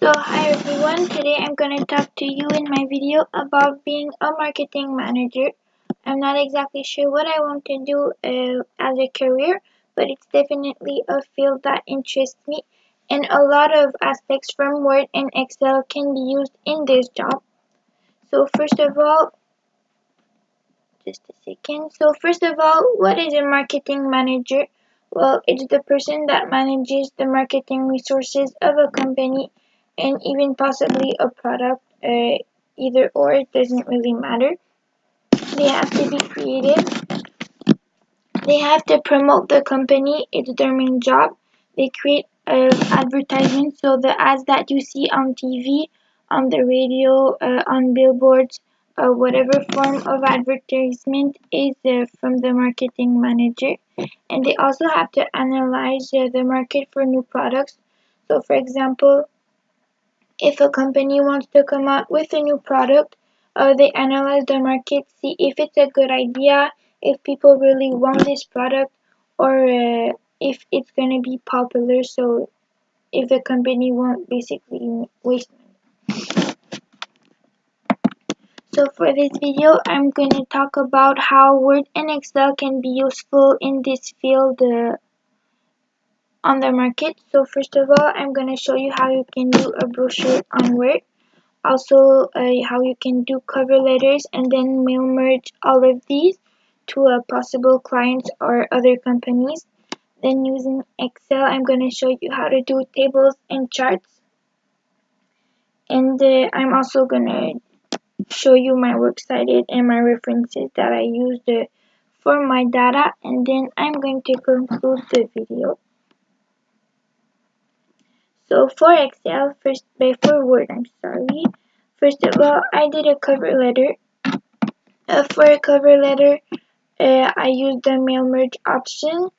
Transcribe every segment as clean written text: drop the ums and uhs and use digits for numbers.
So hi everyone, today I'm going to talk to you in my video about being a marketing manager. I'm not exactly sure what I want to do as a career, but it's definitely a field that interests me, and a lot of aspects from Word and Excel can be used in this job. So first of all, what is a marketing manager? Well, it's the person that manages the marketing resources of a company and even possibly a product. Either or, it doesn't really matter. They have to be creative. They have to promote the company. It's their main job. They create advertisements, so the ads that you see on TV, on the radio, on billboards, whatever form of advertisement is from the marketing manager. And they also have to analyze the market for new products. So, for example, if a company wants to come out with a new product, they analyze the market, see if it's a good idea, if people really want this product, or if it's going to be popular, so if the company won't basically waste money. So for this video, I'm going to talk about how Word and Excel can be useful in this field on the market. So first of all, I'm going to show you how you can do a brochure on Word. Also, how you can do cover letters and then mail merge all of these to possible clients or other companies. Then using Excel, I'm going to show you how to do tables and charts. And I'm also going to show you my works cited and my references that I used for my data. And then I'm going to conclude the video. So for Excel, for Word, First of all, I did a cover letter. For a cover letter, I used the mail merge option.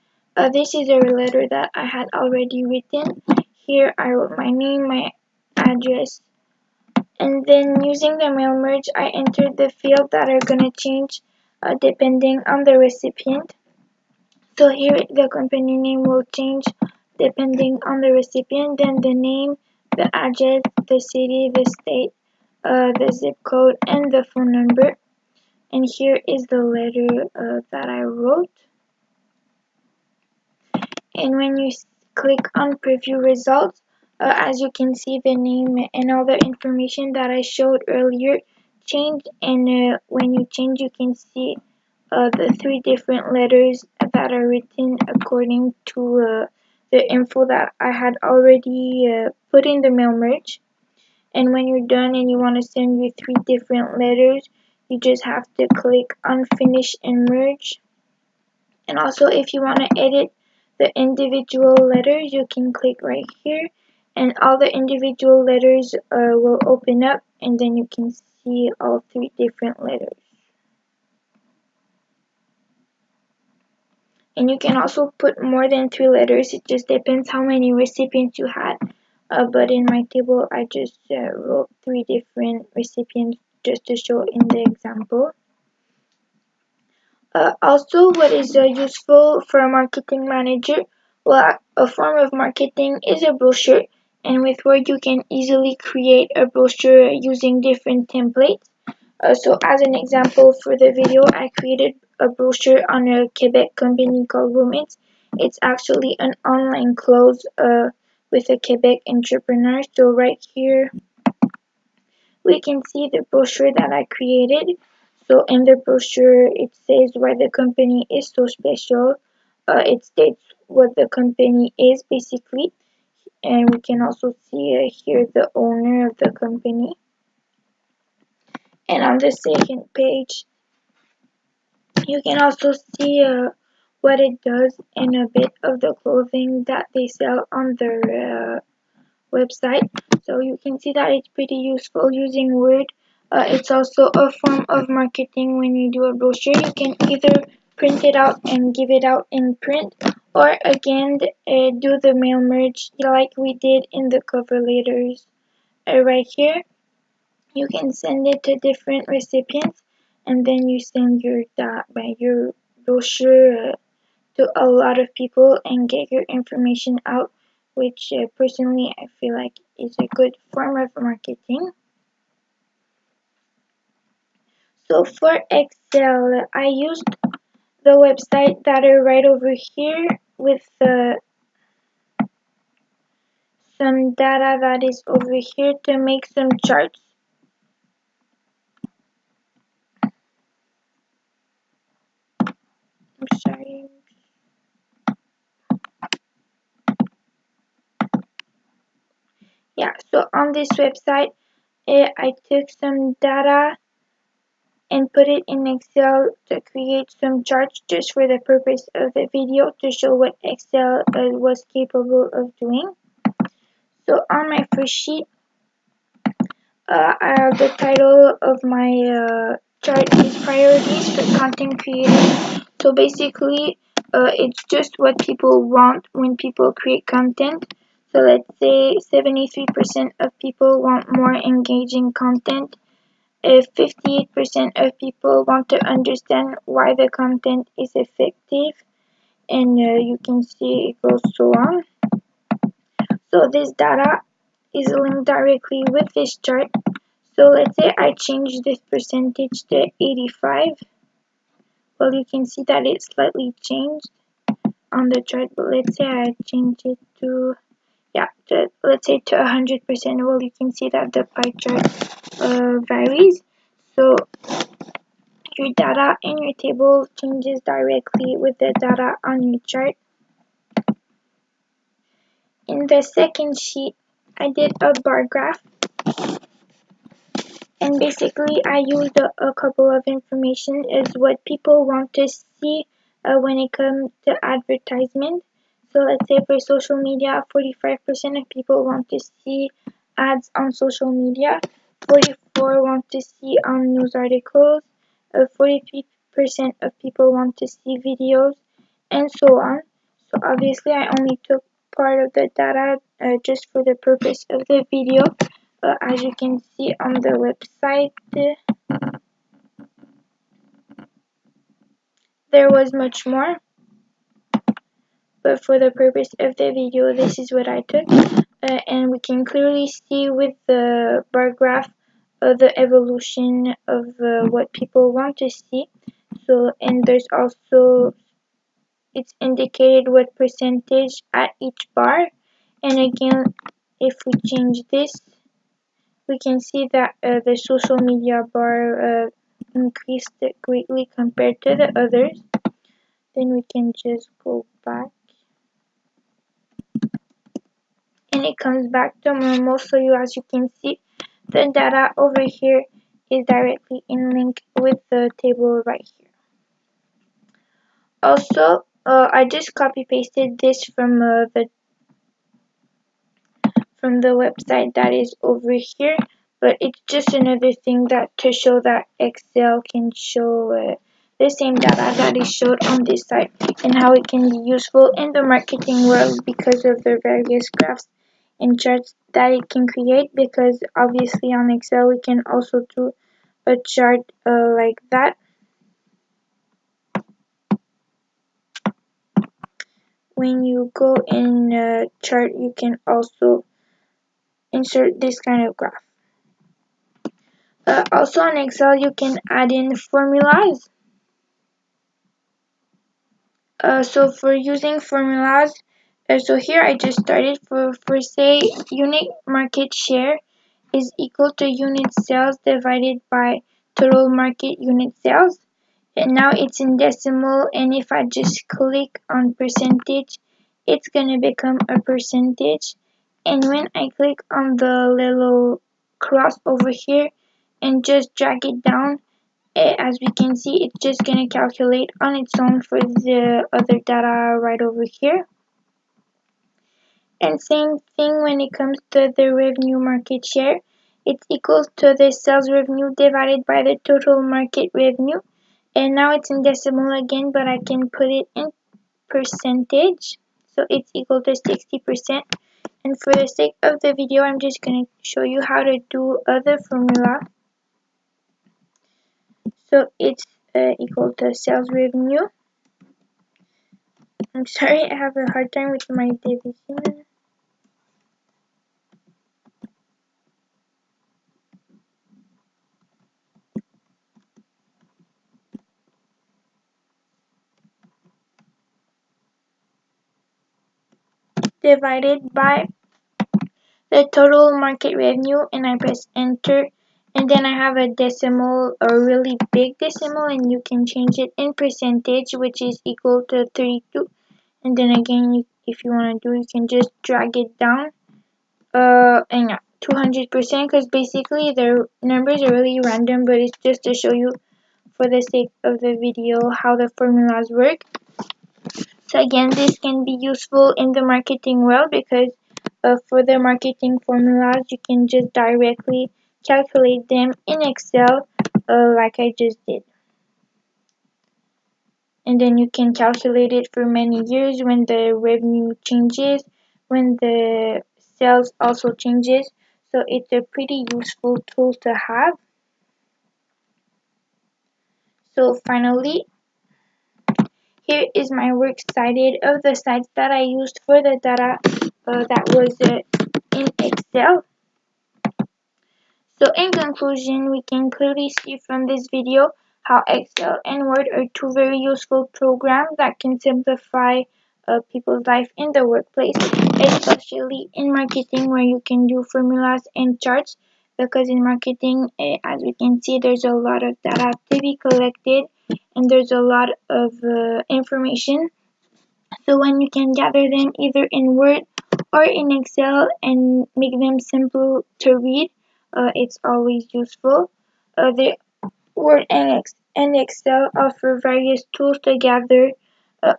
This is a letter that I had already written. Here I wrote my name, my address, and then using the mail merge, I entered the field that are going to change depending on the recipient. So here the company name will change depending on the recipient, then the name, the address, the city, the state, the zip code, and the phone number. And here is the letter that I wrote. And when you click on preview results, as you can see, the name and all the information that I showed earlier changed. And when you change, you can see the three different letters that are written according to the info that I had already put in the mail merge. And when you're done and you want to send your three different letters, you just have to click on finish and merge. And also, if you want to edit the individual letters, you can click right here, and all the individual letters will open up, and then you can see all three different letters. And you can also put more than three letters. It just depends how many recipients you had. But in my table, I just wrote three different recipients just to show in the example. Also, what is useful for a marketing manager? Well, a form of marketing is a brochure, and with Word you can easily create a brochure using different templates. So as an example for the video, I created a brochure on a Quebec company called Women's. It's actually an online clothes with a Quebec entrepreneur. So right here, we can see the brochure that I created. So in the brochure, it says why the company is so special. It states what the company is basically. And we can also see here the owner of the company. And on the second page, you can also see what it does and a bit of the clothing that they sell on their website. So you can see that it's pretty useful using Word. It's also a form of marketing. When you do a brochure, you can either print it out and give it out in print, or again do the mail merge like we did in the cover letters right here. You can send it to different recipients, and then you send your brochure to a lot of people and get your information out which personally I feel like is a good form of marketing. So for Excel, I used the website that are right over here with some data that is over here to make some charts. I'm sorry. Yeah, so on this website, I took some data and put it in Excel to create some charts just for the purpose of the video to show what Excel was capable of doing. So on my first sheet, the title of my chart is priorities for content creators. So basically, it's just what people want when people create content. So let's say 73% of people want more engaging content. If 58% of people want to understand why the content is effective, and you can see it goes so on. So this data is linked directly with this chart. So let's say I change this percentage to 85. Well, you can see that it's slightly changed on the chart, but let's say I change it to, let's say to 100%. Well, you can see that the pie chart varies. So your data in your table changes directly with the data on your chart. In the second sheet, I did a bar graph, and basically I used a couple of information is what people want to see when it comes to advertisement. So let's say for social media, 45% of people want to see ads on social media, 44 want to see on news articles, 43% of people want to see videos, and so on. So obviously I only took part of the data just for the purpose of the video. As you can see on the website, there was much more, but for the purpose of the video, this is what I took. And we can clearly see with the bar graph the evolution of what people want to see. So, and there's also, it's indicated what percentage at each bar. And again, if we change this, we can see that the social media bar increased greatly compared to the others. Then we can just go back and it comes back to normal. So as you can see, the data over here is directly in link with the table right here. Also, I just copy pasted this from the website that is over here, but it's just another thing that to show that Excel can show the same data that is showed on this site and how it can be useful in the marketing world because of the various graphs and charts that it can create, because obviously on Excel we can also do a chart like that. When you go in chart, you can also insert this kind of graph. Also on Excel, you can add in formulas. So for using formulas, so here I just started for say unit market share is equal to unit sales divided by total market unit sales. And now it's in decimal, and if I just click on percentage, it's gonna become a percentage. And when I click on the little cross over here and just drag it down, as we can see, it's just gonna calculate on its own for the other data right over here. And same thing when it comes to the revenue market share, it's equal to the sales revenue divided by the total market revenue. And now it's in decimal again, but I can put it in percentage. So it's equal to 60%. And for the sake of the video, I'm just going to show you how to do other formula. So it's equal to sales revenue. I'm sorry, I have a hard time with my division. divided by the total market revenue, and I press enter, and then I have a decimal, a really big decimal, and you can change it in percentage, which is equal to 32. And then again, if you want to do, you can just drag it down, and yeah, 200%, because basically the numbers are really random, but it's just to show you for the sake of the video how the formulas work. So again, this can be useful in the marketing world because for the marketing formulas, you can just directly calculate them in Excel like I just did. And then you can calculate it for many years when the revenue changes, when the sales also changes. So it's a pretty useful tool to have. So finally, here is my works cited of the sites that I used for the data that was in Excel. So in conclusion, we can clearly see from this video how Excel and Word are two very useful programs that can simplify people's life in the workplace, especially in marketing where you can do formulas and charts, because in marketing, as we can see, there's a lot of data to be collected and there's a lot of information. So when you can gather them either in Word or in Excel and make them simple to read, it's always useful. The Word and Excel offer various tools to gather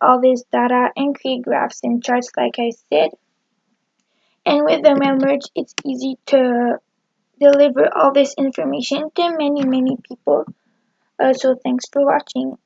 all this data and create graphs and charts like I said. And with the MailMerge, it's easy to deliver all this information to many people. So thanks for watching.